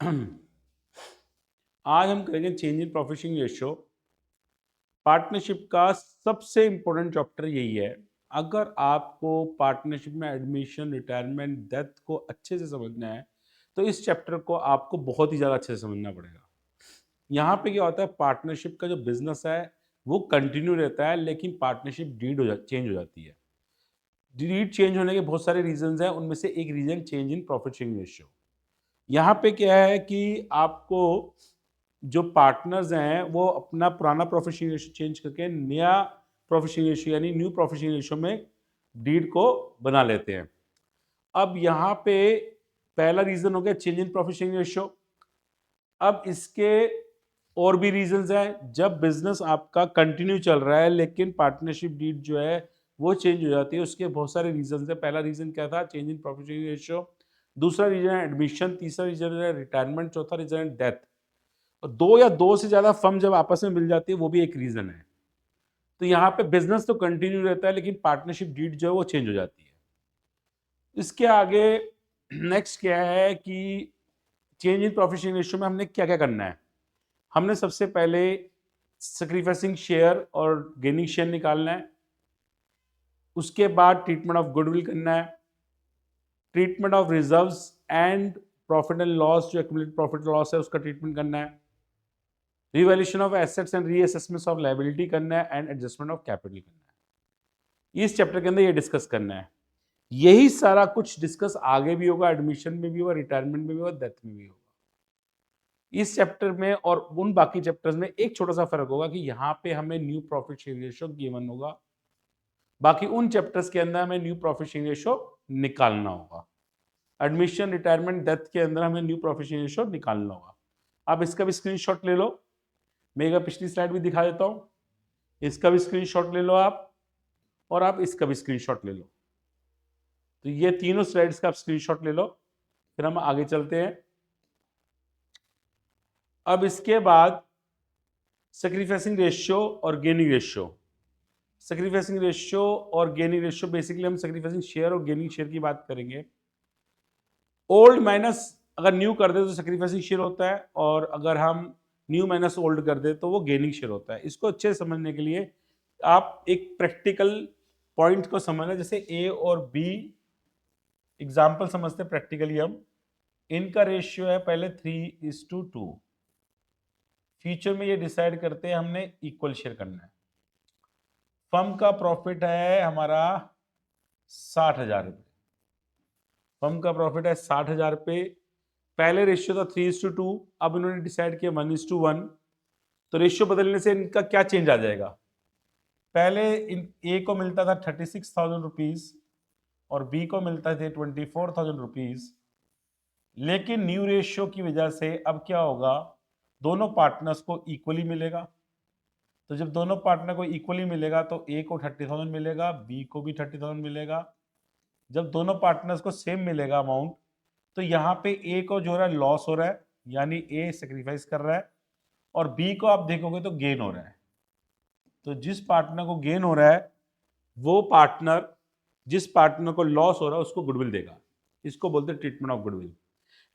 आज हम करेंगे change in profit sharing ratio. Partnership का सबसे इंपॉर्टेंट चैप्टर यही है। अगर आपको पार्टनरशिप में एडमिशन, रिटायरमेंट, डेथ को अच्छे से समझना है तो इस चैप्टर को आपको बहुत ही ज़्यादा अच्छे से समझना पड़ेगा। यहाँ पे क्या होता है, पार्टनरशिप का जो बिजनेस है वो कंटिन्यू रहता है, लेकिन पार्टनरशिप चेंज हो जाती है। डीड चेंज होने के बहुत सारे रीजंस हैं, उनमें से एक reason change in profit sharing ratio. यहाँ पे क्या है कि आपको जो पार्टनर्स हैं वो अपना पुराना प्रॉफिट शेयरिंग रेशियो चेंज करके नया प्रॉफिट शेयरिंग रेशियो यानी न्यू प्रॉफिट शेयरिंग रेशियो में डीड को बना लेते हैं। अब यहाँ पे पहला रीजन हो गया change in profit sharing ratio. अब इसके और भी रीजंस हैं। जब बिजनेस आपका कंटिन्यू चल रहा है लेकिन पार्टनरशिप डीड जो है वो चेंज हो जाती है, उसके बहुत सारे रीजंस हैं। पहला रीजन क्या था, change in profit sharing ratio. दूसरा रीजन है एडमिशन। तीसरा रीजन है रिटायरमेंट। चौथा रीजन है डेथ। और दो या दो से ज्यादा फर्म जब आपस में मिल जाती है वो भी एक रीजन है। तो यहाँ पे बिजनेस तो कंटिन्यू रहता है लेकिन पार्टनरशिप डीड जो है वो चेंज हो जाती है। इसके आगे नेक्स्ट क्या है कि change in profit sharing ratio में हमने क्या क्या करना है। हमने सबसे पहले सैक्रिफाइसिंग शेयर और गेनिंग शेयर निकालना है। उसके बाद ट्रीटमेंट ऑफ गुडविल करना है। Treatment of reserves and profit and loss, जो एक्यूमुलेटेड प्रॉफिट लॉस है उसका ट्रीटमेंट करना है। Revaluation of assets and reassessment of liability करना है एंड एडजस्टमेंट ऑफ कैपिटल करना है। इस चैप्टर के अंदर ये डिस्कस करना है। यही सारा कुछ डिस्कस आगे भी होगा, एडमिशन में भी होगा, रिटायरमेंट में भी होगा, डेथ में भी होगा। इस चैप्टर में और उन बाकी चैप्टर्स में एक छोटा सा फर्क होगा कि यहाँ पे हमें new profit sharing ratio given होगा, बाकी उन चैप्टर्स के अंदर हमें न्यू प्रॉफिट शेयरिंग रेशियो निकालना होगा। एडमिशन, रिटायरमेंट, डेथ के अंदर हमें न्यू प्रॉफिट शेयरिंग रेशियो निकालना होगा। आप इसका भी स्क्रीनशॉट ले लो, मैं एक पिछली स्लाइड भी दिखा देता हूँ। इसका भी स्क्रीनशॉट ले लो आप, और आप इसका भी स्क्रीनशॉट ले लो। तो ये तीनों स्लाइड्स का आप स्क्रीनशॉट ले लो, फिर हम आगे चलते हैं। अब इसके बाद सैक्रिफाइसिंग रेशियो और गेनिंग रेशियो। सैक्रिफाइसिंग रेशियो और गेनिंग रेशियो, बेसिकली हम सैक्रिफाइसिंग शेयर और गेनिंग शेयर की बात करेंगे। ओल्ड माइनस अगर न्यू कर दे तो सैक्रिफाइसिंग शेयर होता है, और अगर हम न्यू माइनस ओल्ड कर दे तो वो गेनिंग शेयर होता है। इसको अच्छे से समझने के लिए आप एक प्रैक्टिकल पॉइंट को समझना, जैसे ए और बी एग्जाम्पल समझते हैं प्रैक्टिकली हम। इनका रेशियो है पहले 3:2। फ्यूचर में ये डिसाइड करते हैं हमने इक्वल शेयर करना है। फर्म का प्रॉफिट है हमारा 60,000 रुपये। फर्म का प्रॉफिट है 60,000 रुपये। पहले रेशियो था 3:2, अब इन्होंने डिसाइड किया 1:1। तो रेशियो बदलने से इनका क्या चेंज आ जाएगा। पहले इन ए को मिलता था 36,000 रुपीज और बी को मिलता थे 24,000 रुपीज, लेकिन न्यू रेशियो की वजह से अब क्या होगा, दोनों पार्टनर्स को इक्वली मिलेगा। तो जब दोनों पार्टनर को इक्वली मिलेगा तो ए को 30,000 मिलेगा, बी को भी 30,000 मिलेगा। जब दोनों पार्टनर्स को सेम मिलेगा अमाउंट, तो यहाँ पे ए को जो है लॉस हो रहा है, यानी ए सेक्रीफाइस कर रहा है, और बी को आप देखोगे तो गेन हो रहा है। तो जिस पार्टनर को गेन हो रहा है वो पार्टनर जिस पार्टनर को लॉस हो रहा है उसको गुडविल देगा। इसको बोलते हैं ट्रीटमेंट ऑफ गुडविल।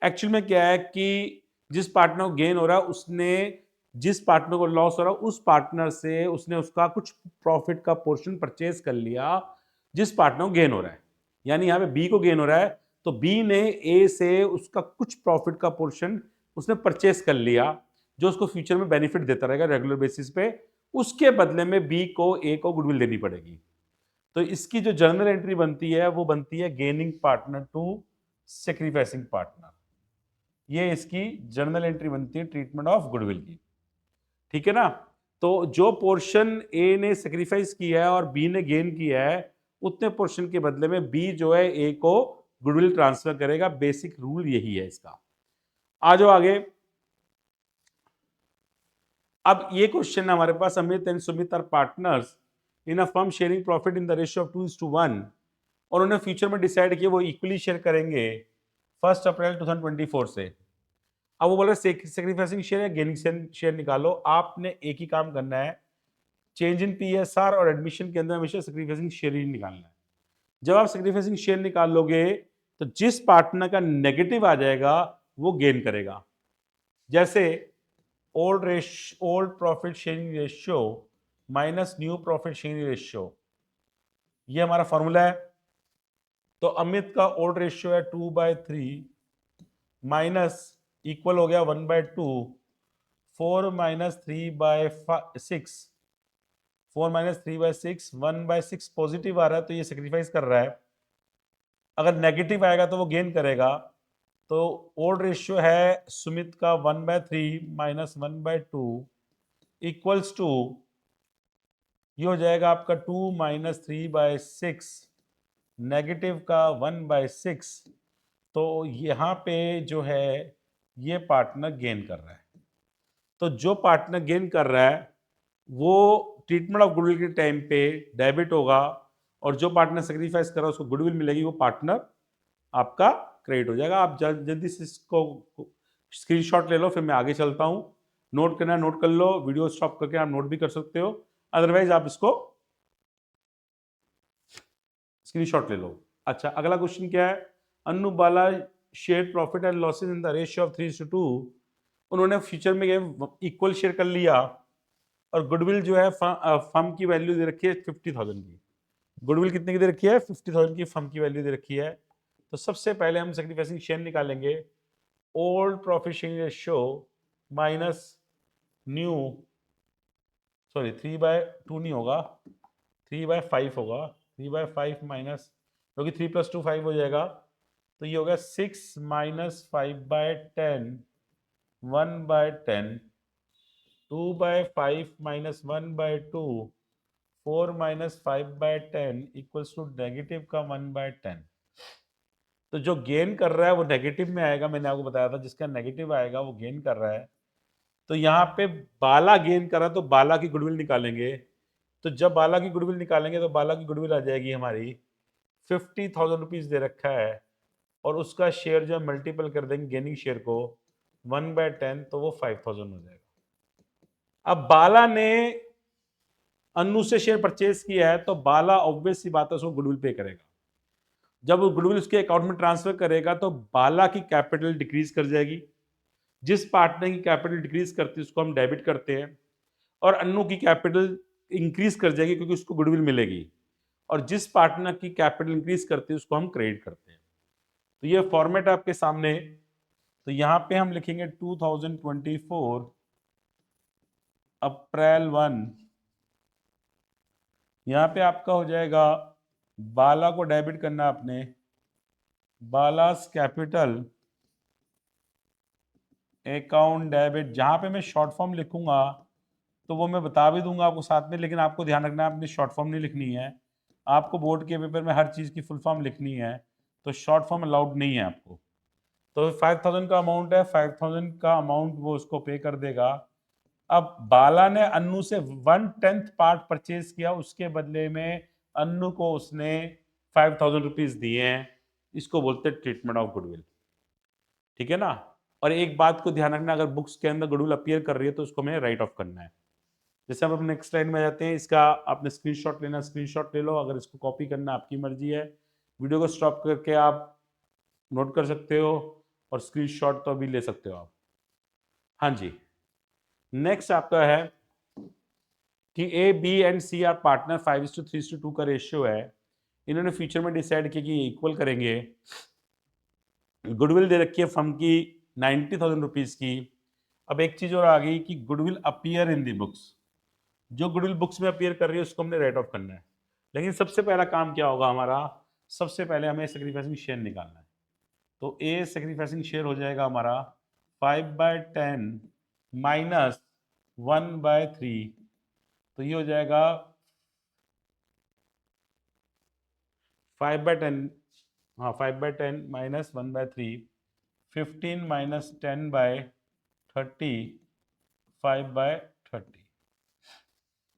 एक्चुअल में क्या है कि जिस पार्टनर को गेन हो रहा है उसने जिस पार्टनर को लॉस हो रहा है उस पार्टनर से उसने उसका कुछ प्रॉफिट का पोर्शन परचेज कर लिया जिस पार्टनर को गेन हो रहा है। यानी यहाँ पे बी को गेन हो रहा है तो बी ने ए से उसका कुछ प्रॉफिट का पोर्शन उसने परचेज कर लिया, जो उसको फ्यूचर में बेनिफिट देता रहेगा रेगुलर बेसिस पे। उसके बदले में बी को ए को गुडविल देनी पड़ेगी। तो इसकी जो जर्नल एंट्री बनती है वो बनती है gaining partner to sacrificing partner. ये इसकी जर्नल एंट्री बनती है ट्रीटमेंट ऑफ गुडविल की। ठीक है ना। तो जो पोर्शन ए ने सेक्रीफाइस किया है और बी ने गेन किया है, उतने पोर्शन के बदले में बी जो है ए को गुडविल ट्रांसफर करेगा। बेसिक रूल यही है इसका। आ जाओ आगे। अब ये क्वेश्चन हमारे पास, Amit and Sumit are partners in a firm sharing profit in the ratio of 2:1, और उन्होंने फ्यूचर में डिसाइड किया वो इक्वली शेयर करेंगे 1 अप्रैल 2024 से। अब वो बोल रहे सेक्रीफाइसिंग शेयर या गेनिंग शेयर निकालो। आपने एक ही काम करना है, चेंज इन पीएसआर और एडमिशन के अंदर हमेशा सेक्रीफाइसिंग शेयर ही निकालना है। जब आप सेक्रीफाइसिंग शेयर निकाल लोगे तो जिस पार्टनर का नेगेटिव आ जाएगा वो गेन करेगा। जैसे old profit sharing ratio minus new profit sharing ratio, ये हमारा फॉर्मूला है। तो अमित का ओल्ड रेशियो है 2/3 माइनस इक्वल हो गया 1/2, 4 माइनस 3/6, 4 माइनस 3/6, 1/6 पॉजिटिव आ रहा है तो ये सेक्रीफाइस कर रहा है। अगर नेगेटिव आएगा तो वो गेन करेगा। तो ओल्ड रेशियो है सुमित का 1/3 माइनस 1/2 इक्वल्स टू, ये हो जाएगा आपका 2 माइनस 3/6, नेगेटिव का 1/6। तो यहाँ पे जो है ये पार्टनर गेन कर रहा है। तो जो पार्टनर गेन कर रहा है वो ट्रीटमेंट ऑफ गुडविल के टाइम पे डेबिट होगा, और जो पार्टनर सेक्रीफाइस कर रहा है उसको गुडविल मिलेगी, वो पार्टनर आपका क्रेडिट हो जाएगा। आप जल्दी से इसको स्क्रीनशॉट ले लो, फिर मैं आगे चलता हूं। नोट करना है नोट कर लो, वीडियो स्टॉप करके आप नोट भी कर सकते हो, अदरवाइज आप इसको स्क्रीनशॉट ले लो। अच्छा, अगला क्वेश्चन क्या है? Annu Bala share profit and losses in the ratio of 3:2। उन्होंने फ्यूचर में इक्वल शेयर कर लिया, और गुडविल जो है फर्म की वैल्यू दे रखी है 50,000 की। गुडविल कितने की दे रखी है? 50,000 की फर्म की वैल्यू दे रखी है। तो सबसे पहले हम सेक्रीफाइसिंग शेयर निकालेंगे। Old profit sharing ratio minus new, sorry 3/2 नहीं होगा, 3/5 होगा। 3/5 माइनस, क्योंकि 3 + 2 5 हो जाएगा, तो ये होगा 6 minus 5/10, 1/10, 2/5 minus 1/2, 4 minus 5/10 equals to negative का 1/10। तो जो गेन कर रहा है वो नेगेटिव में आएगा, मैंने आपको बताया था, जिसका नेगेटिव आएगा वो गेन कर रहा है। तो यहाँ पे बाला गेन कर रहा है तो बाला की गुडविल निकालेंगे। तो जब बाला की गुडविल निकालेंगे तो बाला की गुडविल आ जाएगी हमारी 50,000 रुपीज दे रखा है, और उसका शेयर जो मल्टीपल कर देंगे गेनिंग शेयर को 1/10, तो वो 5,000 हो जाएगा। अब बाला ने अन्नू से शेयर परचेज किया है, तो बाला ऑब्वियस सी बात है उसको गुडविल पे करेगा। जब वो गुडविल उसके अकाउंट में ट्रांसफर करेगा तो बाला की कैपिटल डिक्रीज कर जाएगी। जिस पार्टनर की कैपिटल डिक्रीज करती है उसको हम डेबिट करते हैं, और अन्नू की कैपिटल इंक्रीज कर जाएगी क्योंकि उसको गुडविल मिलेगी, और जिस पार्टनर की कैपिटल इंक्रीज करती है उसको हम क्रेडिट करते हैं। तो ये फॉर्मेट आपके सामने। तो यहां पे हम लिखेंगे 2024 अप्रैल 1। यहां पे आपका हो जाएगा, बाला को डेबिट करना आपने, बालास कैपिटल अकाउंट डेबिट। जहां पे मैं शॉर्ट फॉर्म लिखूंगा तो वो मैं बता भी दूंगा आपको साथ में, लेकिन आपको ध्यान रखना है अपनी शॉर्ट फॉर्म नहीं लिखनी है। आपको बोर्ड के पेपर में हर चीज़ की फुल फॉर्म लिखनी है, तो शॉर्ट फॉर्म अलाउड नहीं है आपको। तो 5,000 का अमाउंट है, 5,000 का अमाउंट वो उसको पे कर देगा। अब बाला ने अन्नू से 1/10 पार्ट परचेज किया, उसके बदले में अन्नू को उसने 5,000 रुपीज दिए हैं। इसको बोलते हैं ट्रीटमेंट ऑफ गुडविल। ठीक है ना? और एक बात को ध्यान रखना, अगर बुक्स के अंदर गुडविल अपीयर कर रही है तो उसको हमें राइट ऑफ करना है। जैसे हम अपने नेक्स्ट स्लाइड में जाते हैं, इसका आपने स्क्रीनशॉट लेना, स्क्रीनशॉट ले लो। अगर इसको कॉपी करना आपकी मर्जी है, वीडियो को स्टॉप करके आप नोट कर सकते हो, और स्क्रीनशॉट तो अभी ले सकते हो आप। हाँ जी, नेक्स्ट आपका है कि A B and C are partner, 5:3:2 का रेशियो है। इन्होंने फ्यूचर में डिसाइड किया कि इक्वल करेंगे। गुडविल दे रखी है फर्म की 90,000 रुपीज की। अब एक चीज और आ गई कि goodwill appear in the books. जो गुडविल बुक्स में अपीयर कर रही है उसको हमने राइट ऑफ करना है। लेकिन सबसे पहला काम क्या होगा हमारा? सबसे पहले हमें सेक्रीफाइसिंग शेयर निकालना है। तो ए सेक्रीफाइसिंग शेयर हो जाएगा हमारा 5/10 माइनस 1/3। तो ये हो जाएगा 5/10, हाँ 5/10 माइनस 1/3, 15 माइनस 10/30, 5/30।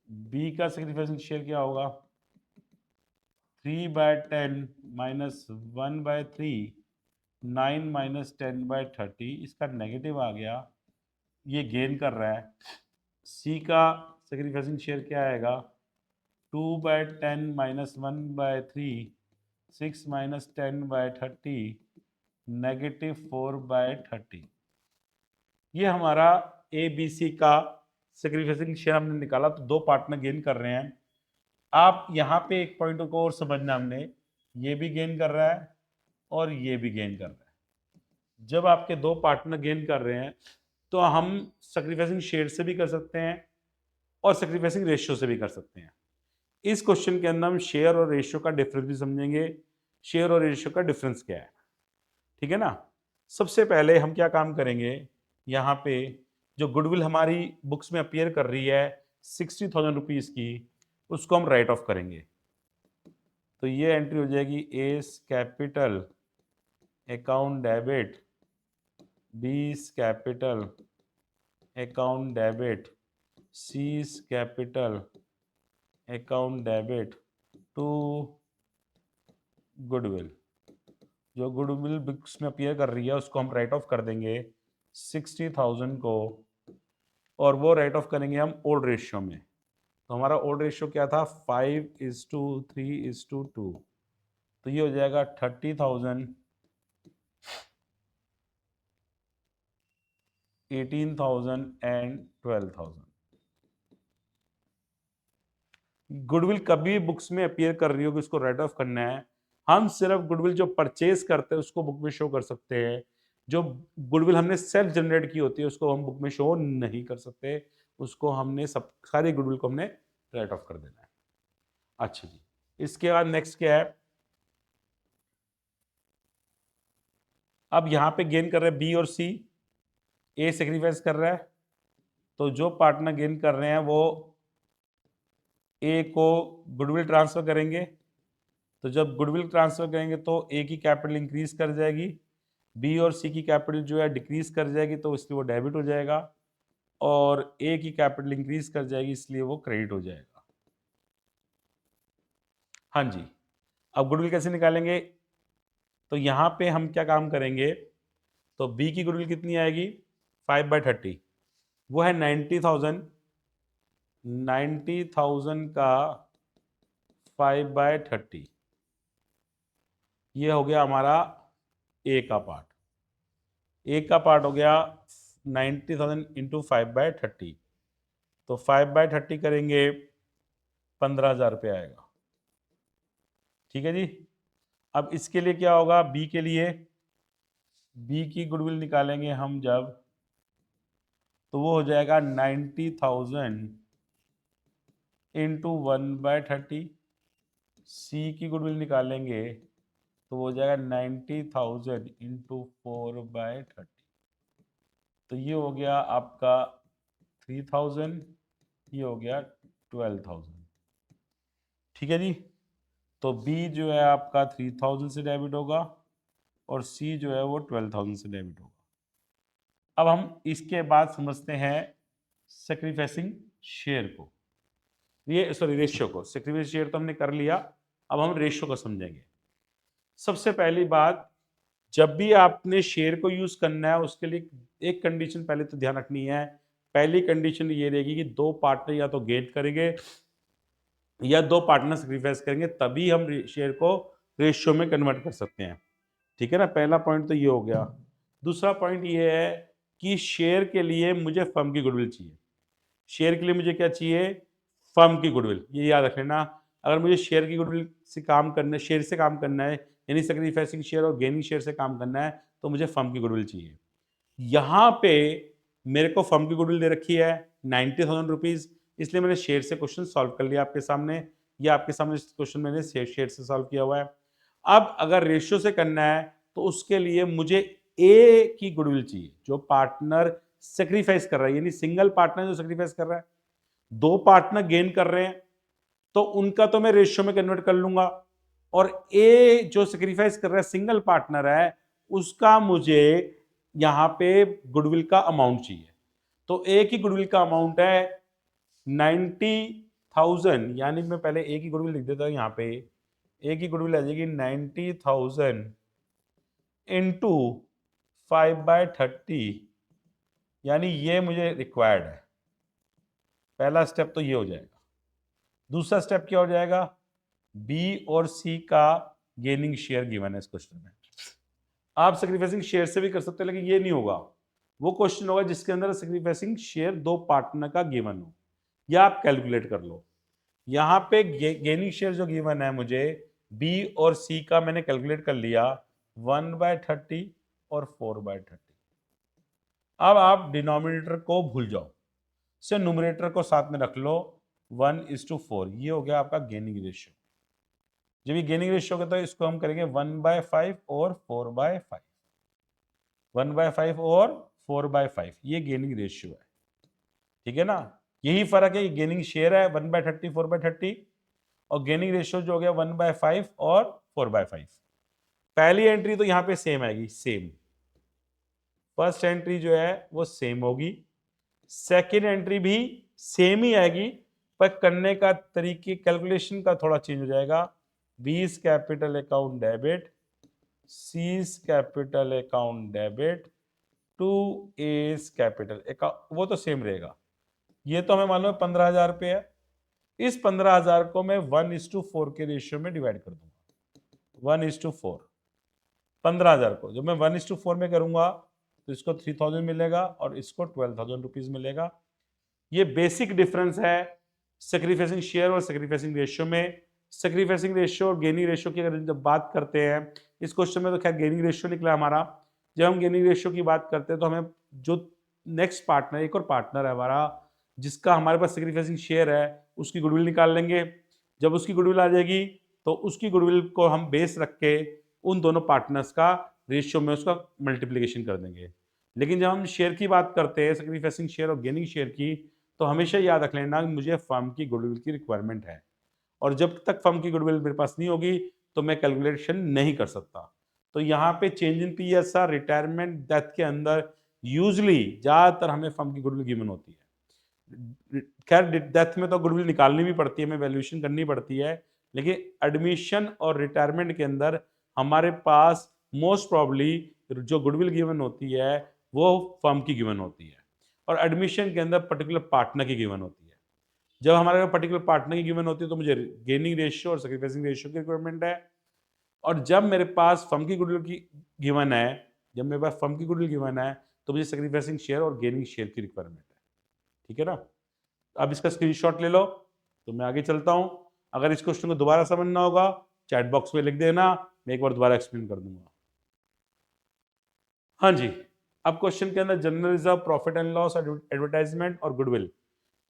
बी का सेक्रीफाइसिंग शेयर क्या होगा? 3/10 माइनस 1/3, 9 माइनस 10/30। इसका नेगेटिव आ गया, ये गेन कर रहा है। सी का सेक्रीफाइसिंग शेयर क्या आएगा? 2/10 माइनस 1/3, 6 माइनस 10/30, -4/30। ये हमारा ए बी सी का सेक्रीफाइसिंग शेयर हमने निकाला, तो दो पार्टनर गेन कर रहे हैं। आप यहाँ पे एक पॉइंट को और समझना, हमने ये भी गेन कर रहा है और ये भी गेन कर रहा है। जब आपके दो पार्टनर गेन कर रहे हैं तो हम सेक्रीफाइसिंग शेयर से भी कर सकते हैं और सेक्रीफाइसिंग रेशियो से भी कर सकते हैं। इस क्वेश्चन के अंदर हम शेयर और रेशियो का डिफरेंस भी समझेंगे, शेयर और रेशियो का डिफरेंस क्या है, ठीक है ना। सबसे पहले हम क्या काम करेंगे, यहाँ पे जो गुडविल हमारी बुक्स में अपीयर कर रही है 60,000 रुपीज की, उसको हम राइट ऑफ करेंगे। तो ये एंट्री हो जाएगी A's capital account debit, B's capital account debit, C's capital account debit to goodwill. जो गुडविल बुक्स में अपीयर कर रही है उसको हम राइट ऑफ कर देंगे 60,000 को, और वो राइट ऑफ करेंगे हम ओल्ड रेशियो में। तो हमारा ओल्ड रेशियो क्या था, 5:3:2। तो ये हो जाएगा 30,000, 18,000 एंड 12,000। गुडविल कभी बुक्स में अपीयर कर रही हो कि उसको राइट ऑफ करना है, हम सिर्फ गुडविल जो परचेज करते हैं उसको बुक में शो कर सकते हैं। जो गुडविल हमने सेल्फ जनरेट की होती है उसको हम बुक में शो नहीं कर सकते, उसको हमने सब सारी गुडविल को हमने राइट ऑफ कर देना है। अच्छा जी, इसके बाद नेक्स्ट क्या है, अब यहां पे गेन कर रहे हैं बी और सी, ए सेक्रीफाइस कर रहा है, तो जो पार्टनर गेन कर रहे हैं वो ए को गुडविल ट्रांसफर करेंगे। तो जब गुडविल ट्रांसफर करेंगे तो ए की कैपिटल इंक्रीज कर जाएगी, बी और सी की कैपिटल जो है डिक्रीज कर जाएगी, तो इसलिए वो डेबिट हो जाएगा, और ए की कैपिटल इंक्रीज कर जाएगी इसलिए वो क्रेडिट हो जाएगा। हाँ जी, अब गुडविल कैसे निकालेंगे, तो यहाँ पे हम क्या काम करेंगे, तो बी की गुडविल कितनी आएगी 5/30, वो है 90,000, 90,000 का 5/30, ये हो गया हमारा ए का पार्ट। ए का पार्ट हो गया 90,000 इंटू 5/30, तो 5/30 करेंगे 15,000 रुपये आएगा, ठीक है जी। अब इसके लिए क्या होगा, बी के लिए, बी की गुडविल निकालेंगे हम जब, तो वो हो जाएगा 90,000 इंटू 1/30। सी की गुडविल निकालेंगे तो वो हो जाएगा 90,000 इंटू 4/30। तो ये हो गया आपका 3,000, ये हो गया 12,000, ठीक है जी। तो बी जो है आपका 3,000 से डेबिट होगा और सी जो है वो 12,000 से डेबिट होगा। अब हम इसके बाद समझते हैं सेक्रीफाइसिंग शेयर को, ये सॉरी रेशियो को। सेक्रीफाइस शेयर तो हमने कर लिया, अब हम रेशियो को समझेंगे। सबसे पहली बात, जब भी आपने शेयर को यूज करना है उसके लिए एक कंडीशन पहले तो ध्यान रखनी है। पहली कंडीशन ये रहेगी कि दो पार्टनर या तो गेन करेंगे या दो पार्टनर सेक्रीफाइस करेंगे, तभी हम शेयर को रेशियो में कन्वर्ट कर सकते हैं, ठीक है ना। पहला पॉइंट तो ये हो गया। दूसरा पॉइंट ये है कि शेयर के लिए मुझे फर्म की गुडविल चाहिए। शेयर के लिए मुझे क्या चाहिए, फर्म की गुडविल, ये याद रख लेना। अगर मुझे शेयर की गुडविल से काम करना है, शेयर से काम करना है, यानी सेक्रीफाइसिंग शेयर और गेनिंग शेयर से काम करना है, तो मुझे फर्म की गुडविल चाहिए। यहाँ पे मेरे को फर्म की गुडविल दे रखी है 90,000 रुपीज, इसलिए मैंने शेयर से क्वेश्चन सॉल्व कर लिया आपके सामने। ये आपके सामने क्वेश्चन मैंने शेयर से सॉल्व किया हुआ है। अब अगर रेशियो से करना है तो उसके लिए मुझे ए की गुडविल चाहिए, जो पार्टनर सेक्रीफाइस कर रहा है, यानी सिंगल पार्टनर जो सेक्रीफाइस कर रहा है। दो पार्टनर गेन कर रहे हैं तो उनका तो मैं रेशियो में कन्वर्ट कर लूंगा, और ए जो सेक्रीफाइस कर रहा है सिंगल पार्टनर है, उसका मुझे यहां पे गुडविल का अमाउंट चाहिए। तो ए की गुडविल का अमाउंट है 90,000, यानी मैं पहले ए की गुडविल लिख देता हूं यहां पे। ए की गुडविल आ जाएगी 90,000 इंटू 5/30, यानी ये मुझे रिक्वायर्ड है। पहला स्टेप तो ये हो जाएगा। दूसरा स्टेप क्या हो जाएगा, बी और सी का गेनिंग शेयर गिवन है इस क्वेश्चन में। आप सेक्रीफाइसिंग शेयर से भी कर सकते हो, लेकिन ये नहीं होगा वो क्वेश्चन होगा जिसके अंदर सैक्रिफाइसिंग शेयर दो पार्टनर का गिवन हो, या आप कैलकुलेट कर लो। यहाँ पे गेनिंग शेयर जो गिवन है मुझे बी और सी का मैंने कैलकुलेट कर लिया 1/30 और 4/30। अब आप डिनोमिनेटर को भूल जाओ, से न्यूमरेटर को साथ में रख लो 1:4। ये हो गया आपका गेनिंग रेशियो। जब ये गेनिंग रेशियो होगा तो इसको हम करेंगे 1/5 और 4/5, 1/5 और 4/5, ये गेनिंग रेशियो है। ठीक है ना, यही फर्क है, ये गेनिंग शेयर है 1/30 4/30, और गेनिंग रेशियो जो हो गया 1/5 और 4/5। पहली एंट्री तो यहाँ पे सेम आएगी, सेम। फर्स्ट एंट्री जो है वो सेम होगी, सेकेंड एंट्री भी सेम ही आएगी, पर करने का तरीके कैलकुलेशन का थोड़ा चेंज हो जाएगा। B's capital account debit, C's capital account debit to A's capital account, वो तो सेम रहेगा। ये तो हमें मालूम है 15,000 रुपये है, इस 15,000 को मैं 1:4 के रेशियो में डिवाइड कर दूंगा। 1:4 15,000 को जब मैं 1:4 में करूंगा तो इसको 3,000 मिलेगा और इसको 12,000 रुपीज मिलेगा। ये बेसिक डिफरेंस है सैक्रिफाइसिंग शेयर और सैक्रिफाइसिंग रेशियो में। सैक्रिफाइसिंग रेशियो और गेनिंग रेशियो की अगर जब बात करते हैं, इस क्वेश्चन में तो खैर गेनिंग रेशियो निकला हमारा। जब हम गेनिंग रेशियो की बात करते हैं तो हमें जो नेक्स्ट पार्टनर, एक और पार्टनर है हमारा जिसका हमारे पास सैक्रिफाइसिंग शेयर है, उसकी गुडविल निकाल लेंगे। जब उसकी गुडविल आ जाएगी तो उसकी गुडविल को हम बेस रख के उन दोनों पार्टनर्स का रेशियो में उसका मल्टीप्लीकेशन कर देंगे। लेकिन जब हम शेयर की बात करते हैं, सैक्रिफाइसिंग शेयर और गेनिंग शेयर की, तो हमेशा याद रख लेना मुझे फर्म की गुडविल की रिक्वायरमेंट है, और जब तक फर्म की गुडविल मेरे पास नहीं होगी तो मैं कैलकुलेशन नहीं कर सकता। तो यहाँ पे change in PSR, retirement, death के अंदर यूजली ज्यादातर हमें फर्म की गुडविल गिवन होती है। खैर डेथ में तो गुडविल निकालनी भी पड़ती है, हमें वैल्यूएशन करनी पड़ती है, लेकिन एडमिशन और रिटायरमेंट के अंदर हमारे पास मोस्ट प्रॉब्ली जो गुडविल गिवन होती है वो फर्म की गिवन होती है, और एडमिशन के अंदर पर्टिकुलर पार्टनर की गिवन होती है। जब हमारे पर्टिकुलर पार्टनर की गिवन होती है तो मुझे गेनिंग रेशियो और सैक्रिफाइसिंग रेशियो की रिक्वायरमेंट है, और जब मेरे पास फर्म की गुडविल की गिवन है, जब मेरे पास फर्म की गुडविल गिवन है तो मुझे सैक्रिफाइसिंग शेयर और गेनिंग शेयर की रिक्वायरमेंट है। ठीक है ना, अब इसका स्क्रीनशॉट ले लो। तो मैं आगे चलता हूं। अगर इस क्वेश्चन को दोबारा समझना होगा चैट बॉक्स में लिख देना, मैं एक बार दोबारा एक्सप्लेन कर दूंगा। हाँ जी, अब क्वेश्चन के अंदर general reserve, profit and loss, advertisement और गुडविल,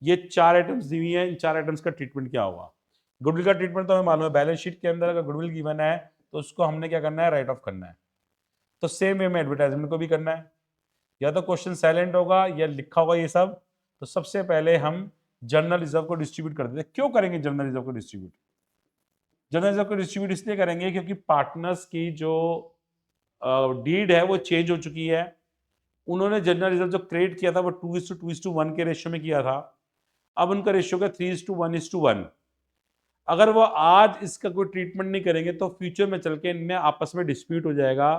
ये चार आइटम्स दी हुई हैं। इन चार आइटम्स का ट्रीटमेंट क्या होगा? गुडविल का ट्रीटमेंट तो हमें मालूम है, बैलेंस शीट के अंदर अगर गुडविल गिवन है तो उसको हमने क्या करना है, राइट ऑफ करना है। तो सेम वे में एडवर्टाइजमेंट को भी करना है। या तो क्वेश्चन साइलेंट होगा या लिखा होगा ये सब। तो सबसे पहले हम जनरल रिजर्व को डिस्ट्रीब्यूट कर देते हैं। क्यों करेंगे जनरल रिजर्व को डिस्ट्रीब्यूट? जनरल रिजर्व को डिस्ट्रीब्यूट इसलिए करेंगे क्योंकि पार्टनर्स की जो डीड है वो चेंज हो चुकी है। उन्होंने जनरल रिजर्व जो क्रिएट किया था वो 2:2:1 के रेशियो में किया था, अब उनका रेशियो का 3:1:1। अगर वो आज इसका कोई ट्रीटमेंट नहीं करेंगे तो फ्यूचर में चल के इनमें आपस में डिस्प्यूट हो जाएगा,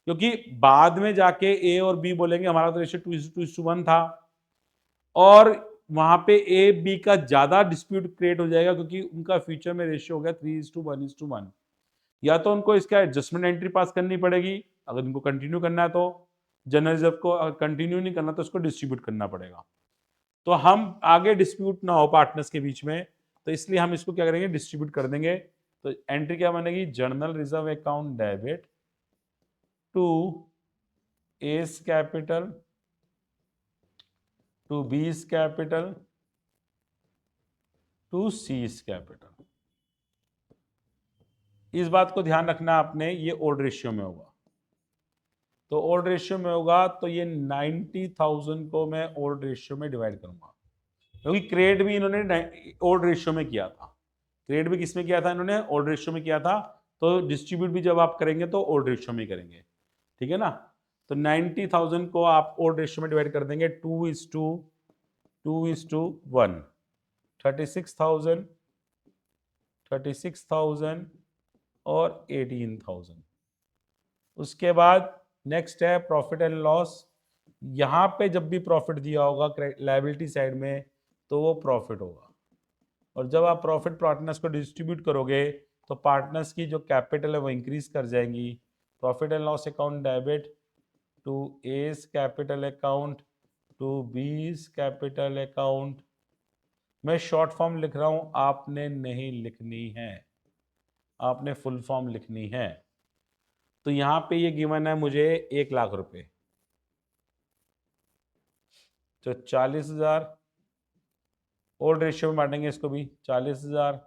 क्योंकि बाद में जाके ए और बी बोलेंगे हमारा तो रेशियो 2:1 था, और वहां पे ए बी का ज्यादा डिस्प्यूट क्रिएट हो जाएगा क्योंकि उनका फ्यूचर में रेशियो हो गया 3:1:1। या तो उनको इसका एडजस्टमेंट एंट्री पास करनी पड़ेगी अगर इनको कंटिन्यू करना है, तो जनरल रिजर्व को कंटिन्यू नहीं करना तो उसको डिस्ट्रीब्यूट करना पड़ेगा। तो हम आगे डिस्प्यूट ना हो पार्टनर्स के बीच में, तो इसलिए हम इसको क्या करेंगे, डिस्ट्रीब्यूट कर देंगे। तो एंट्री क्या बनेगी, general reserve account debit to A's capital to B's capital to C's capital. इस बात को ध्यान रखना आपने, ये ओल्ड रेशियो में होगा। तो ओल्ड रेशियो में होगा तो ये 90,000 को मैं ओल्ड रेशियो में डिवाइड करूंगा, क्योंकि क्रेड भी इन्होंने ओल्ड रेशियो में किया था। क्रेड भी किसमें किया था, इन्होंने ओल्ड रेशियो में किया था। तो डिस्ट्रीब्यूट भी जब आप करेंगे तो ओल्ड रेशियो में करेंगे। ठीक है ना, तो 90,000 को आप ओल्ड रेशियो में डिवाइड कर देंगे 2:1, 36,000 और 18,000। उसके बाद नेक्स्ट है प्रॉफिट एंड लॉस। यहां पे जब भी प्रॉफिट दिया होगा लायबिलिटी साइड में तो वो प्रॉफिट होगा, और जब आप प्रॉफिट पार्टनर्स को डिस्ट्रीब्यूट करोगे तो पार्टनर्स की जो कैपिटल है वो इंक्रीज कर जाएंगी। Profit and loss account debit to A's capital account to B's capital account. मैं शॉर्ट फॉर्म लिख रहा हूं, आपने नहीं लिखनी है, आपने फुल फॉर्म लिखनी है। तो यहां पे ये गिवन है मुझे 1 लाख रुपए, तो 40,000 ओल्ड रेशियो में बांटेंगे इसको भी, 40,000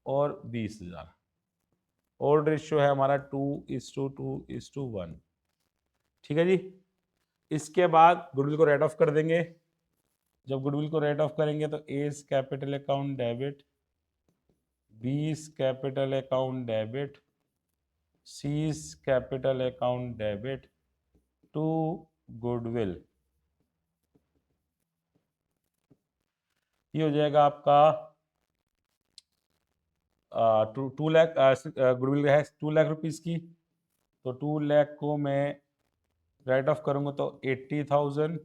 और 20,000। ओल्ड रेशियो है हमारा 2:2:1। ठीक है जी। इसके बाद गुडविल को राइट ऑफ कर देंगे। जब गुडविल को राइट ऑफ करेंगे तो A's capital account debit, B's capital account debit, C's capital account debit to goodwill. ये हो जाएगा आपका 2 लाख। गुडविल है 2 लाख रुपीस की, तो 2 लाख को मैं राइट ऑफ करूंगा तो 80,000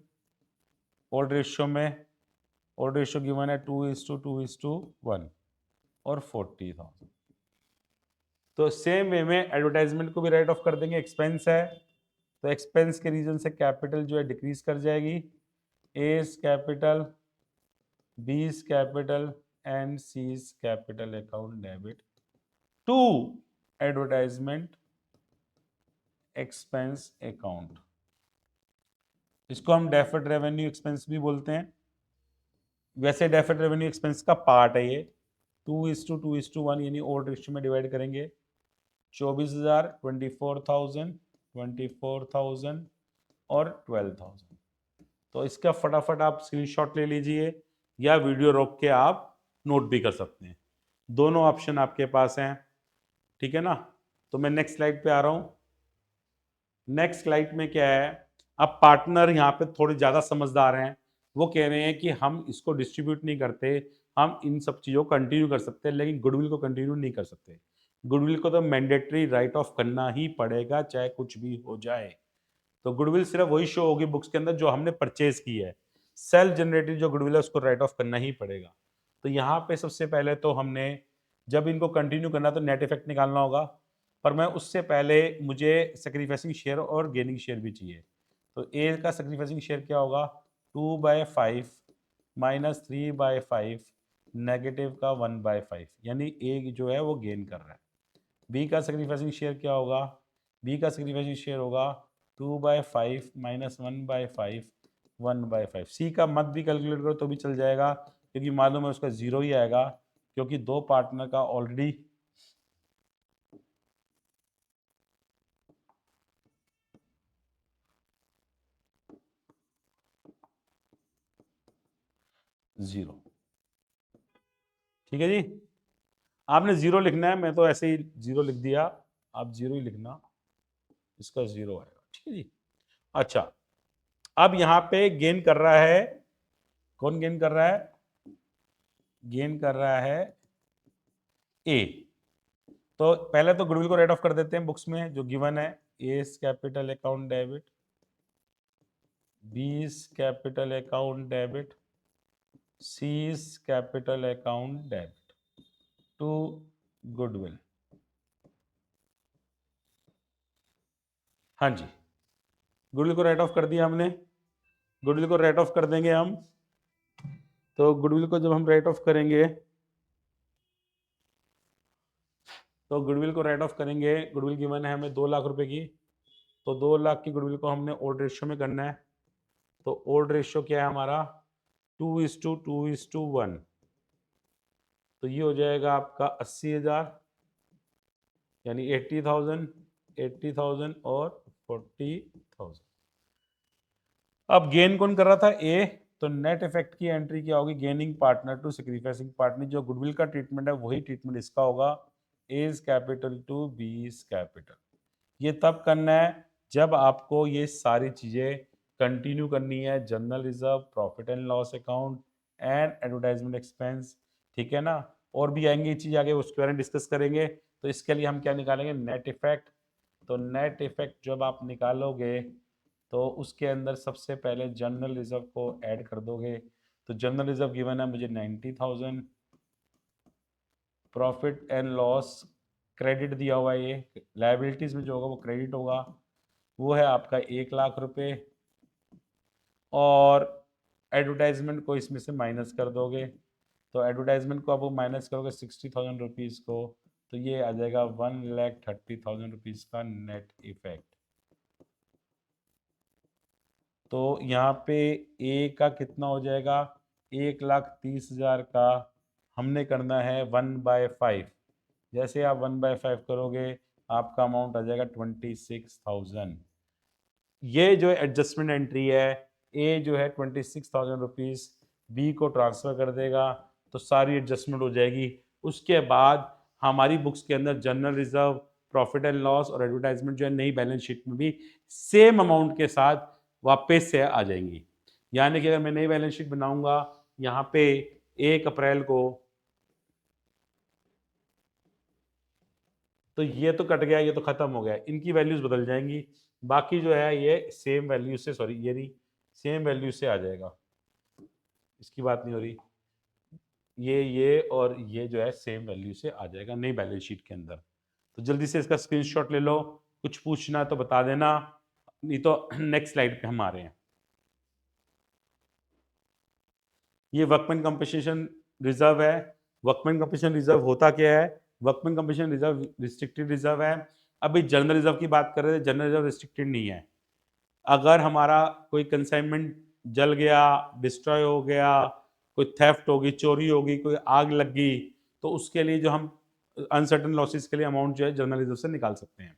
ओल्ड रेशियो में। ओल्ड रेशियो गिवन है 2:2:1 और 40,000। तो सेम वे में एडवर्टाइजमेंट को भी राइट ऑफ कर देंगे। एक्सपेंस है तो एक्सपेंस के रीजन से कैपिटल जो है डिक्रीज कर जाएगी। A's capital, B's capital and C's capital account debit to advertisement expense account. इसको हम डेफर्ड रेवेन्यू एक्सपेंस भी बोलते हैं। वैसे डेफर्ड रेवेन्यू एक्सपेंस का पार्ट है ये। 2:2:1 यानी ओल्ड रेशियो में डिवाइड करेंगे। 24,000, 24,000 और 12,000। तो इसका फटाफट आप स्क्रीनशॉट ले लीजिए या वीडियो रोक के आप नोट भी कर सकते हैं। दोनों ऑप्शन आपके पास हैं। ठीक है ना। तो मैं नेक्स्ट स्लाइड पे आ रहा हूं। नेक्स्ट स्लाइड में क्या है, अब पार्टनर यहाँ पे थोड़े ज्यादा समझदार हैं। वो कह रहे हैं कि हम इसको डिस्ट्रीब्यूट नहीं करते, हम इन सब चीजों को कंटिन्यू कर सकते हैं, लेकिन गुडविल को कंटिन्यू नहीं कर सकते। गुडविल को तो मैंडेटरी राइट ऑफ करना ही पड़ेगा, चाहे कुछ भी हो जाए। तो गुडविल सिर्फ वही शो होगी बुक्स के अंदर जो हमने परचेज की है। सेल्फ जनरेटेड जो गुडविल है उसको राइट ऑफ करना ही पड़ेगा। तो यहाँ पे सबसे पहले तो हमने जब इनको कंटिन्यू करना तो नेट इफेक्ट निकालना होगा, पर मैं उससे पहले मुझे सेक्रीफाइसिंग शेयर और गेनिंग शेयर भी चाहिए। तो ए का सेक्रीफाइसिंग शेयर क्या होगा, 2/5 माइनस 3/5 नेगेटिव का 1/5, यानी ए जो है वो गेन कर रहा है। बी का सेक्रीफाइसिंग शेयर क्या होगा, बी का सेक्रीफाइसिंग शेयर होगा 2/5 माइनस 1/5 1/5। सी का मत भी कैलकुलेट करो तो भी चल जाएगा, क्योंकि मालूम है उसका 0 ही आएगा, क्योंकि दो पार्टनर का ऑलरेडी जीरो। ठीक है जी। आपने 0 लिखना है, मैं तो ऐसे ही 0 लिख दिया, आप 0 ही लिखना, इसका 0 आएगा। ठीक है जी। अच्छा, अब यहां पे गेन कर रहा है, कौन गेन कर रहा है, गेन कर रहा है ए। तो पहले तो गुडविल को राइट ऑफ कर देते हैं बुक्स में जो गिवन है। A's capital account debit, B's capital account debit, C's capital account debit to goodwill. हाँ जी, गुडविल को राइट ऑफ कर दिया हमने। गुडविल को राइट ऑफ कर देंगे हम। तो गुडविल को जब हम राइट ऑफ करेंगे तो गुडविल को राइट ऑफ करेंगे, गुडविल गिवन है हमें 2 लाख रुपए की, तो 2 लाख की गुडविल को हमने ओल्ड रेशियो में करना है। तो ओल्ड रेशियो क्या है हमारा, 2:2:1। तो ये हो जाएगा आपका 80,000, यानी 80,000 और 40,000। अब गेन कौन कर रहा था, ए। तो नेट इफेक्ट की एंट्री क्या होगी, gaining partner to sacrificing partner. जो गुडविल का ट्रीटमेंट है वही ट्रीटमेंट इसका होगा, A's capital to B's capital. ये तब करना है जब आपको ये सारी चीजें कंटिन्यू करनी है, general reserve, profit and loss account and advertisement expense. ठीक है ना। और भी आएंगे ये चीज आगे, उसके बारे में डिस्कस करेंगे। तो इसके लिए हम क्या निकालेंगे, नेट इफेक्ट। तो नेट इफेक्ट जब आप निकालोगे तो उसके अंदर सबसे पहले जनरल रिजर्व को ऐड कर दोगे। तो जनरल रिजर्व गिवन है मुझे 90,000, प्रॉफिट एंड लॉस क्रेडिट दिया हुआ है, ये लायबिलिटीज में जो होगा वो क्रेडिट होगा, वो है आपका 1 लाख रुपए, और एडवर्टाइजमेंट को इसमें से माइनस कर दोगे, तो एडवर्टाइजमेंट को आप माइनस करोगे 60,000 रुपीज़ को, तो ये आ जाएगा 1,30,000 रुपीज़ का नेट इफेक्ट। तो यहाँ पे ए का कितना हो जाएगा, 1,30,000 का हमने करना है 1/5। जैसे आप 1/5 करोगे आपका अमाउंट आ जाएगा 26,000। ये जो एडजस्टमेंट एंट्री है, ए जो है 26,000 रुपीज़ बी को ट्रांसफ़र कर देगा, तो सारी एडजस्टमेंट हो जाएगी। उसके बाद हमारी बुक्स के अंदर general reserve, profit and loss और एडवर्टाइजमेंट जो है नई बैलेंस शीट में भी सेम अमाउंट के साथ वापस से आ जाएंगी। यानी कि अगर मैं नई बैलेंस शीट बनाऊंगा यहाँ पे 1 अप्रैल को, तो ये तो कट गया, ये तो खत्म हो गया, इनकी वैल्यूज बदल जाएंगी, बाकी जो है ये सेम वैल्यू से, सॉरी ये नहीं, सेम वैल्यू से आ जाएगा, इसकी बात नहीं हो रही, ये और ये जो है सेम वैल्यू से आ जाएगा नई बैलेंस शीट के अंदर। तो जल्दी से इसका स्क्रीनशॉट ले लो, कुछ पूछना है तो बता देना, नहीं तो नेक्स्ट स्लाइड पे हम आ रहे हैं। ये वर्कमैन कंपनसेशन रिजर्व है। वर्कमैन कंपनसेशन रिजर्व होता क्या है, workman compensation reserve restricted reserve है। अभी जनरल रिजर्व की बात कर रहे थे, जनरल रिजर्व रिस्ट्रिक्टेड नहीं है। अगर हमारा कोई कंसाइनमेंट जल गया, डिस्ट्रॉय हो गया, कोई थेफ्ट होगी, चोरी होगी, कोई आग लग गई, तो उसके लिए जो हम अनसर्टन लॉसेस के लिए अमाउंट जो है जनरल रिजर्व से निकाल सकते हैं,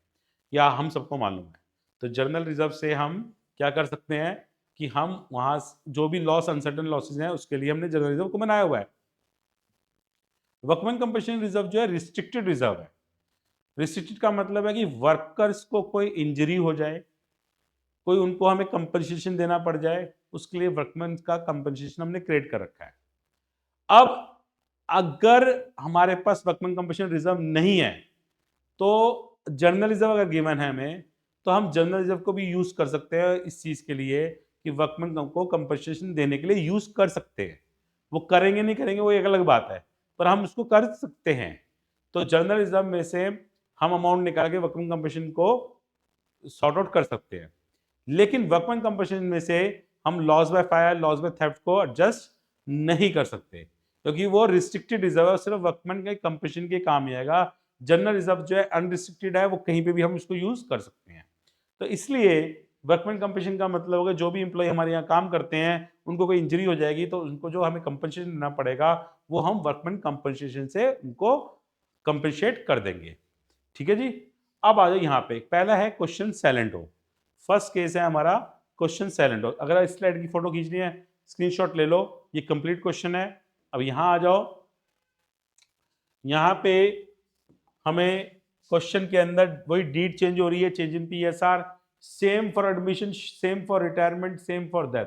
या हम सबको मालूम है। तो जनरल रिजर्व से हम क्या कर सकते हैं कि हम वहां जो भी लॉस, अनसर्टन लॉसेस हैं, उसके लिए हमने जनरल रिजर्व को बनाया हुआ है। वर्कमैन कंपनसेशन रिजर्व जो है रिस्ट्रिक्टेड रिजर्व है। रिस्ट्रिक्टेड का मतलब है कि वर्कर्स को कोई इंजरी हो जाए, कोई उनको हमें कंपनसेशन देना पड़ जाए, उसके लिए वर्कमैन का कंपनसेशन हमने क्रिएट कर रखा है। अब अगर हमारे पास वर्कमैन कंपनसेशन रिजर्व नहीं है, तो जनरल रिजर्व अगर गिवन है हमें, तो हम जनरल रिजर्व को भी यूज कर सकते हैं इस चीज के लिए कि वर्कमैन को कंपनसेशन देने के लिए यूज कर सकते हैं। वो करेंगे नहीं करेंगे वो एक अलग बात है, पर हम उसको कर सकते हैं। तो जनरल रिजर्व में से हम अमाउंट निकाल के वर्कमैन कंपनसेशन को सॉर्ट आउट कर सकते हैं। लेकिन वर्कमैन कंपनसेशन में से हम loss by fire, loss by theft को एडजस्ट नहीं कर सकते, क्योंकि वो रिस्ट्रिक्टेड रिजर्व है, सिर्फ वर्कमैन के कंपनसेशन के काम ही आएगा। जनरल रिजर्व जो है अनरिस्ट्रिक्टेड है, वो कहीं पे भी हम इसको यूज कर सकते हैं। तो इसलिए वर्कमैन कंपनसेशन का मतलब होगा जो भी एम्प्लॉय हमारे यहाँ काम करते हैं, उनको कोई इंजरी हो जाएगी तो उनको जो हमें कंपनसेशन देना पड़ेगा, वो हम वर्कमैन कंपनसेशन से उनको कंपनसेट कर देंगे। ठीक है जी। अब आ जाओ यहाँ पे, पहला है क्वेश्चन साइलेंट हो। फर्स्ट केस है हमारा क्वेश्चन साइलेंट हो। अगर इस स्लाइड की फोटो खींचनी है, स्क्रीनशॉट ले लो, ये कंप्लीट क्वेश्चन है। अब यहाँ आ जाओ, यहाँ पे हमें क्वेश्चन के अंदर वही डीड चेंज हो रही है, change in PSR, same for admission, same for retirement, same for death.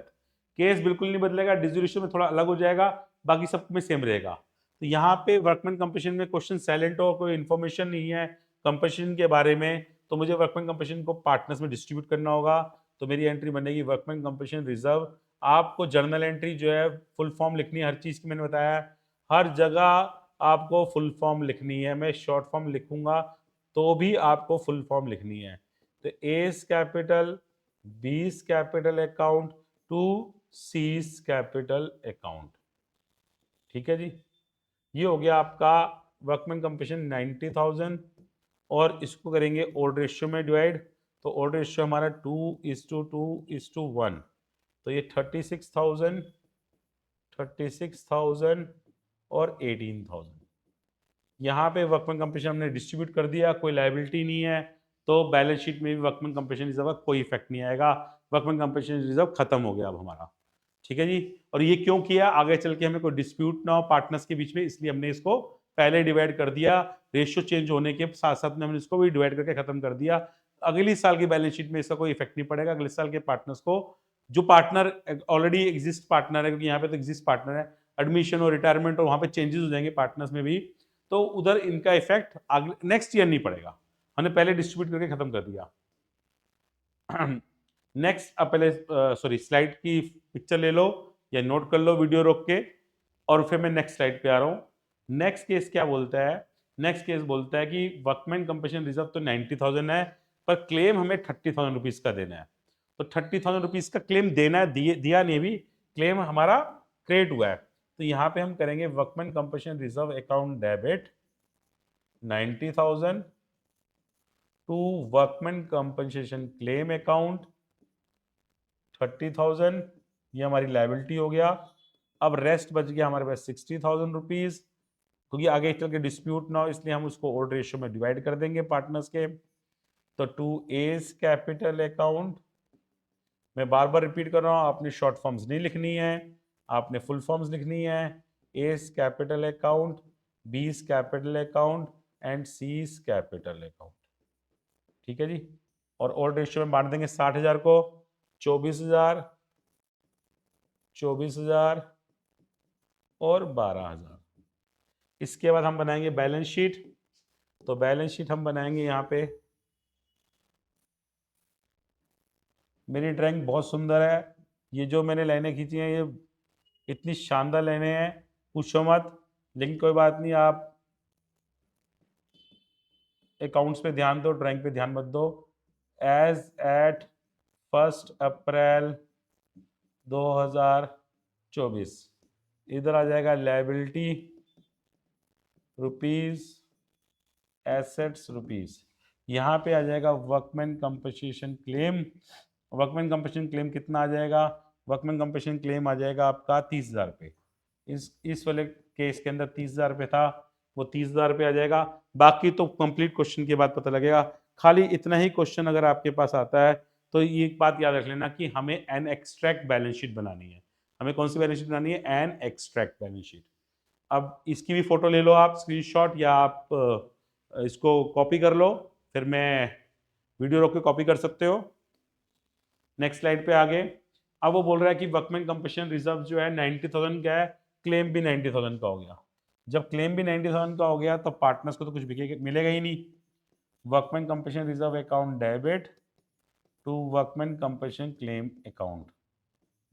Case बिल्कुल नहीं बदलेगा, डिस्ट्रीब्यूशन में थोड़ा अलग हो जाएगा, बाकी सब में सेम रहेगा। तो यहाँ पे वर्कमैन कंपनसेशन में क्वेश्चन साइलेंट हो, कोई इन्फॉर्मेशन नहीं है कंपनसेशन के बारे में, तो मुझे वर्कमैन कंपनसेशन को पार्टनर्स में डिस्ट्रीब्यूट करना होगा। तो मेरी एंट्री बनेगी वर्कमैन कंपनसेशन रिजर्व। आपको जर्नल एंट्री जो है फुल फॉर्म लिखनी है, हर चीज की मैंने बताया, हर जगह आपको फुल फॉर्म लिखनी है। मैं शॉर्ट फॉर्म लिखूंगा तो भी आपको फुल फॉर्म लिखनी है। तो A's capital, B's capital account to C's capital account. ठीक है जी। ये हो गया आपका वर्कमैन कंपनसेशन 90,000, और इसको करेंगे ओड रेशियो में डिवाइड। तो ओड रेशियो हमारा 2:2:1, तो ये 36,000, 36,000 और 18,000। यहाँ पे वर्कमैन कंपनसेशन हमने डिस्ट्रीब्यूट कर दिया, कोई लायबिलिटी नहीं है, तो बैलेंस शीट में भी वर्कमैन कंपनसेशन रिजर्व का कोई इफेक्ट नहीं आएगा। वर्कमैन कंपनसेशन रिजर्व खत्म हो गया अब हमारा। ठीक है जी। और ये क्यों किया, आगे चल के हमें कोई डिस्प्यूट ना हो पार्टनर्स के बीच में, इसलिए हमने इसको पहले डिवाइड कर दिया। रेशियो चेंज होने के साथ साथ में हमने इसको भी डिवाइड करके खत्म कर दिया। अगली साल की बैलेंस शीट में इसका कोई इफेक्ट नहीं पड़ेगा। अगले साल के पार्टनर्स को, जो पार्टनर ऑलरेडी एग्जिस्ट पार्टनर है, क्योंकि यहाँ पे तो एग्जिस्ट पार्टनर है, एडमिशन और रिटायरमेंट और वहां पे चेंजेस हो जाएंगे पार्टनर्स में भी, तो उधर इनका इफेक्ट अगले नेक्स्ट ईयर नहीं पड़ेगा। हमने पहले डिस्ट्रीब्यूट करके खत्म कर दिया। नेक्स्ट पहले सॉरी स्लाइड की पिक्चर ले लो या नोट कर लो वीडियो रोक के, और फिर मैं नेक्स्ट स्लाइड पे आ रहा हूं। नेक्स्ट केस क्या बोलता है, नेक्स्ट केस बोलता है कि वर्कमैन कंपनसेशन रिजर्व तो 90,000 है, पर क्लेम हमें 30,000 रुपीज का देना है। तो 30,000 रुपीज का क्लेम देना है, दिया नहीं, भी क्लेम हमारा क्रिएट हुआ है। तो यहाँ पे हम करेंगे workman compensation reserve account debit 90,000 to workman compensation claim account 30,000। ये हमारी लायबिलिटी हो गया। अब रेस्ट बच गया हमारे पास 60,000 रुपीज, क्योंकि आगे चल के डिस्प्यूट ना हो इसलिए हम उसको ओल्ड रेशियो में डिवाइड कर देंगे पार्टनर्स के। तो टू एज कैपिटल अकाउंट, मैं बार बार रिपीट कर रहा हूं, आपने शॉर्ट फॉर्म्स नहीं लिखनी है, आपने फुल फॉर्म्स लिखनी है। A's capital account, B's capital account and C's capital account. ठीक है जी। और ओल्ड रेशियो में बांट देंगे 60,000 को, 24,000, 24,000 और 12,000। इसके बाद हम बनाएंगे बैलेंस शीट। तो बैलेंस शीट हम बनाएंगे यहाँ पे, मेरी ड्राइंग बहुत सुंदर है, ये जो मैंने लाइनें खींची हैं ये इतनी शानदार लाइनें हैं, पूछो मत। लेकिन कोई बात नहीं, आप अकाउंट्स पे ध्यान दो, ड्राइंग पे ध्यान मत दो। एज एट 1 अप्रैल 2024 इधर आ जाएगा लायबिलिटी रुपीज, एसेट्स रुपीज। यहाँ पे आ जाएगा workman compensation claim. Workman compensation claim कितना आ जाएगा? वर्कमैन कंपनसेशन क्लेम आ जाएगा आपका 30,000 रुपये। इस वाले केस के अंदर 30,000 रुपये था, वो 30,000 रुपये आ जाएगा। बाकी तो कंप्लीट क्वेश्चन के बाद पता लगेगा। खाली इतना ही क्वेश्चन अगर आपके पास आता है तो ये एक बात याद रख लेना कि हमें एन एक्सट्रैक्ट बैलेंस शीट बनानी है। हमें कौन सी बैलेंस शीट बनानी है? An extract balance sheet. अब इसकी भी फोटो ले लो आप स्क्रीनशॉट, या आप इसको कॉपी कर लो, फिर मैं वीडियो रोक के कॉपी कर सकते हो। नेक्स्ट स्लाइड पे आगे। अब वो बोल रहा है कि वर्कमैन कंपनसेशन रिजर्व जो है 90,000 का है, क्लेम भी 90,000 का हो गया। जब क्लेम भी 90,000 का हो गया तो पार्टनर्स को तो कुछ मिलेगा ही नहीं। Workman compensation reserve account debit to workman compensation claim account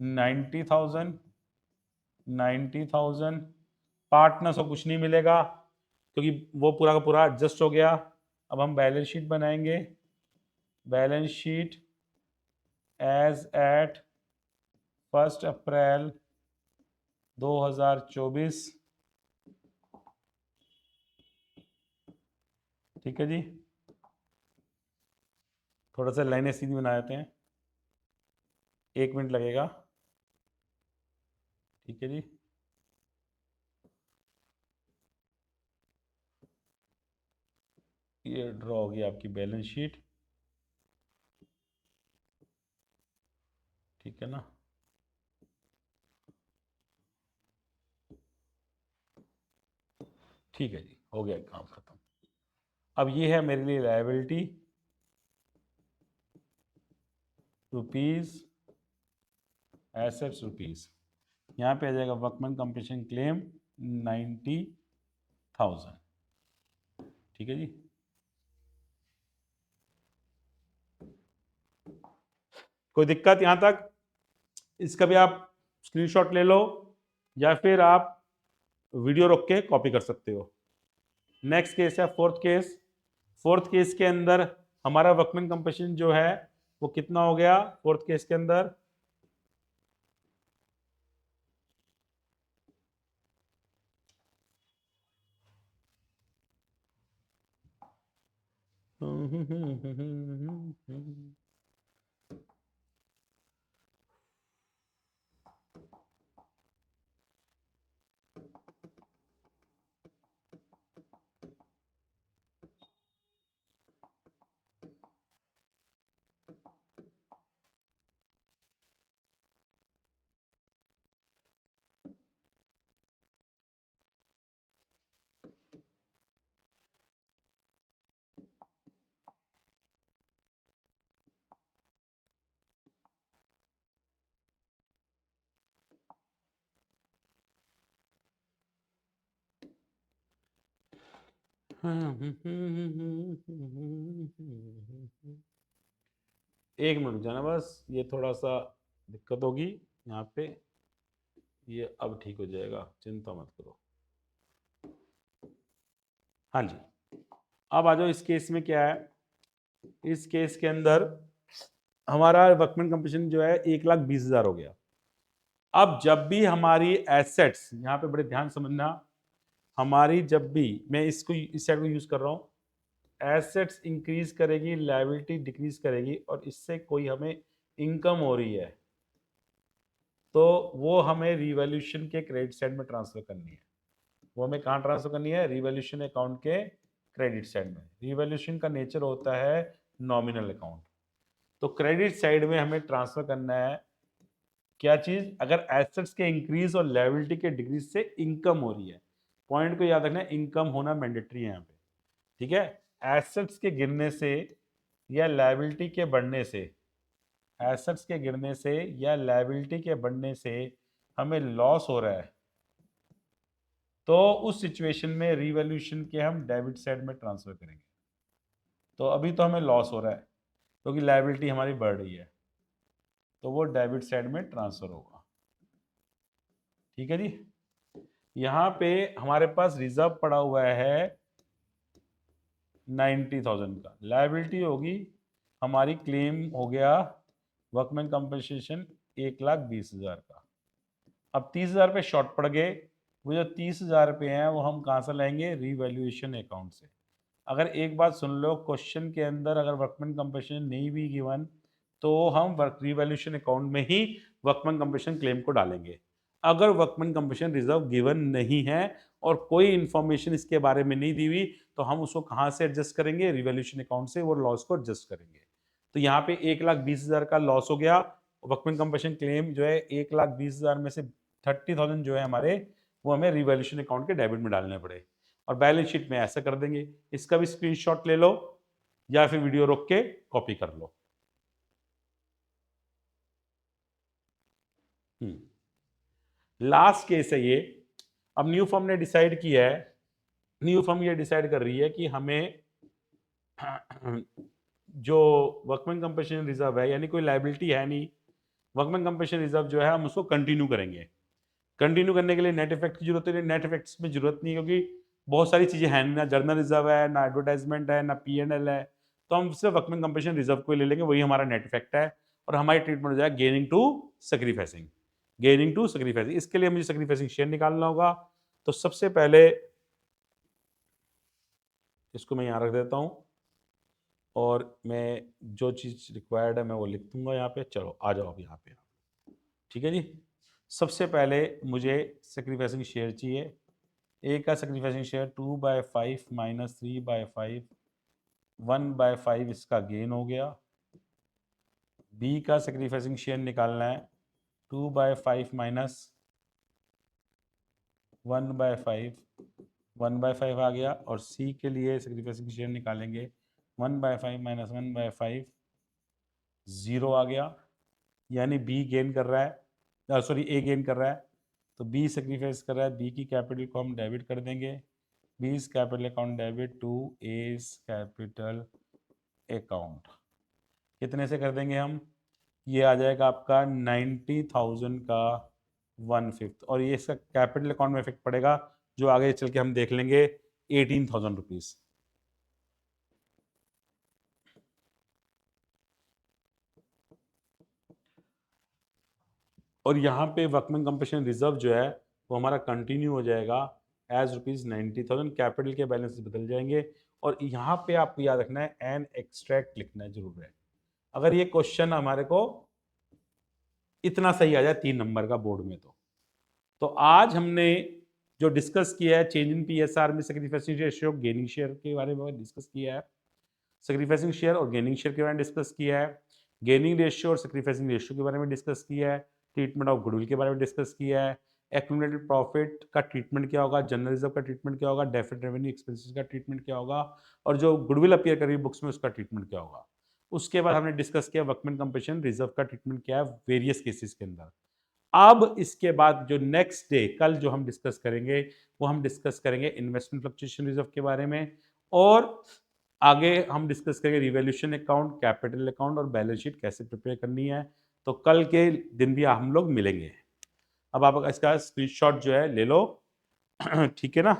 90,000, 90,000। Partners को कुछ नहीं मिलेगा क्योंकि वो पूरा का पूरा एडजस्ट हो गया। अब हम बैलेंस शीट बनाएंगे। बैलेंस शीट एज एट 1 अप्रैल 2024। ठीक है जी। थोड़ा सा लाइनें सीधी बना देते हैं, 1 मिनट लगेगा। ठीक है जी। ये ड्रॉ होगी आपकी बैलेंस शीट। ठीक है ना। ठीक है जी, हो गया काम खत्म। अब ये है मेरे लिए लायबिलिटी रुपीज, एसेट्स रुपीज। यहाँ पे आ जाएगा वर्कमैन कंपनसेशन क्लेम 90,000। ठीक है जी। कोई दिक्कत यहाँ तक? इसका भी आप स्क्रीनशॉट ले लो या फिर आप वीडियो रोक के कॉपी कर सकते हो। नेक्स्ट केस है फोर्थ केस। फोर्थ केस के अंदर हमारा वर्कमैन कंपनसेशन जो है वो कितना हो गया फोर्थ केस के अंदर? एक मिनट जाना बस, ये थोड़ा सा दिक्कत होगी यहाँ पे। ये अब ठीक हो जाएगा, चिंता मत करो। हाँ जी। अब आ जाओ, इस केस में क्या है, इस केस के अंदर हमारा वर्कमैन कंपनसेशन जो है 1,20,000 हो गया। अब जब भी हमारी एसेट्स, यहाँ पे बड़े ध्यान समझना, हमारी जब भी, मैं इसको इस साइड को यूज कर रहा हूँ, एसेट्स इंक्रीज करेगी, लायबिलिटी डिक्रीज करेगी और इससे कोई हमें इनकम हो रही है तो वो हमें रिवैल्यूएशन के क्रेडिट साइड में ट्रांसफर करनी है। वो हमें कहाँ ट्रांसफर करनी है? रिवैल्यूएशन अकाउंट के क्रेडिट साइड में। रिवैल्यूएशन का नेचर होता है नॉमिनल अकाउंट, तो क्रेडिट साइड में हमें ट्रांसफर करना है क्या चीज? अगर एसेट्स के इंक्रीज और लायबिलिटी के डिक्रीज से इनकम हो रही है। पॉइंट को याद रखना, इनकम होना मैंडेटरी है यहाँ पे, ठीक है? एसेट्स के गिरने से या लायबिलिटी के बढ़ने से, एसेट्स के गिरने से या लायबिलिटी के बढ़ने से हमें लॉस हो रहा है तो उस सिचुएशन में रिवैल्यूएशन के हम डेबिट साइड में ट्रांसफर करेंगे। तो अभी तो हमें लॉस हो रहा है क्योंकि लायबिलिटी हमारी बढ़ रही है, तो वो डेबिट साइड में ट्रांसफर होगा। ठीक है जी। यहाँ पे हमारे पास रिजर्व पड़ा हुआ है 90,000 का, लायबिलिटी होगी हमारी, क्लेम हो गया वर्कमैन कंपनसेशन 1,20,000 का। अब 30,000 रुपये शॉर्ट पड़ गए, वो जो 30,000 रुपये हैं वो हम कहाँ से लाएंगे? रिवैल्यूएशन अकाउंट से। अगर एक बात सुन लो, क्वेश्चन के अंदर अगर वर्कमैन कंपनसेशन नहीं भी गिवन तो हम रिवैल्यूएशन अकाउंट में ही वर्कमैन कंपनसेशन क्लेम को डालेंगे। अगर वर्कमैन कंपनसेशन रिजर्व गिवन नहीं है और कोई इंफॉर्मेशन इसके बारे में नहीं दी हुई तो हम उसको कहाँ से एडजस्ट करेंगे? रिवैल्यूएशन अकाउंट से वो लॉस को एडजस्ट करेंगे। तो यहाँ पे 1,20,000 का लॉस हो गया, वर्कमैन कंपनसेशन क्लेम जो है 1,20,000 में से 30,000 जो है हमारे, वो हमें रिवैल्यूएशन अकाउंट के डेबिट में डालने पड़े और बैलेंस शीट में ऐसा कर देंगे। इसका भी स्क्रीनशॉट ले लो या फिर वीडियो रोक के कॉपी कर लो। लास्ट केस है ये। अब न्यू फर्म ने डिसाइड किया है, न्यू फर्म ये डिसाइड कर रही है कि हमें जो वर्कमैन कंपनसेशन रिजर्व है, यानी कोई लायबिलिटी है नहीं, वर्कमैन कंपनसेशन रिजर्व जो है हम उसको कंटिन्यू करेंगे। कंटिन्यू करने के लिए नेट इफेक्ट की जरूरत है, नेट इफेक्ट्स में जरूरत नहीं, क्योंकि बहुत सारी चीजें हैं, ना जर्नल रिजर्व है, ना एडवर्टाइजमेंट है, ना P&L है, तो हम सिर्फ वर्कमैन कंपनसेशन रिजर्व को ले लेंगे, वही हमारा नेट इफेक्ट है और हमारी ट्रीटमेंट हो जाएगा gaining to sacrificing. Gaining to sacrificing, इसके लिए मुझे सैक्रिफाइसिंग शेयर निकालना होगा। तो सबसे पहले इसको मैं यहाँ रख देता हूँ और मैं जो चीज़ रिक्वायर्ड है मैं वो लिख दूंगा यहाँ पे। चलो आ जाओ अब यहाँ पे, ठीक है जी। सबसे पहले मुझे सैक्रिफाइसिंग शेयर चाहिए। ए का सैक्रिफाइसिंग शेयर 2/5 माइनस 3/5, 1/5 इसका गेन हो गया। बी का सैक्रिफाइसिंग शेयर निकालना है 2/5 माइनस 1/5, 1/5 आ गया। और सी के लिए सैक्रिफाइसिंग शेयर निकालेंगे 1/5 माइनस 1/5, 0 आ गया। यानी बी गेन कर रहा है, सॉरी ए गेन कर रहा है, तो बी सेक्रीफाइस कर रहा है। बी की कैपिटल को हम डेबिट कर देंगे, B's capital account debit to A's capital account. कितने से कर देंगे हम? ये आ जाएगा आपका 90,000 का 1/5, और ये इसका कैपिटल अकाउंट में इफेक्ट पड़ेगा जो आगे चल के हम देख लेंगे 18,000 रुपीज। और यहाँ पे वर्कमैन कंपनसेशन रिजर्व जो है वो हमारा कंटिन्यू हो जाएगा एज ₹90,000, कैपिटल के बैलेंस बदल जाएंगे। और यहाँ पे आपको याद रखना है एन एक्सट्रैक्ट लिखना जरूर है। अगर ये क्वेश्चन हमारे को इतना सही आ जाए 3 नंबर का बोर्ड में, तो आज हमने जो डिस्कस किया है चेंज इन PSR में सैक्रिफाइसिंग रेशियो, गेनिंग शेयर के बारे में डिस्कस किया है, सैक्रिफाइसिंग शेयर और गेनिंग शेयर के बारे में डिस्कस किया है, गेनिंग रेशियो और सैक्रिफाइसिंग रेशियो के बारे में डिस्कस किया है, ट्रीटमेंट ऑफ गुडविल के बारे में डिस्कस किया है, एक्यूमुलेटेड प्रॉफिट का ट्रीटमेंट क्या होगा, जनरल रिजर्व का ट्रीटमेंट क्या होगा, डेफिड रेवेन्यू एक्सपेंसेस का ट्रीटमेंट क्या होगा, और जो गुडविल अपीयर कर रही है बुक्स में उसका ट्रीटमेंट क्या होगा। उसके बाद हमने डिस्कस किया वर्कमैन कंपनसेशन रिजर्व का ट्रीटमेंट क्या है वेरियस केसेस के अंदर। अब इसके बाद जो नेक्स्ट डे कल जो हम डिस्कस करेंगे वो हम डिस्कस करेंगे इन्वेस्टमेंट फ्लक्चुएशन रिजर्व के बारे में, और आगे हम डिस्कस करेंगे रिवैल्यूएशन अकाउंट, कैपिटल अकाउंट और बैलेंस शीट कैसे प्रिपेयर करनी है। तो कल के दिन भी हम लोग मिलेंगे। अब आप इसका स्क्रीनशॉट जो है ले लो ठीक है ना।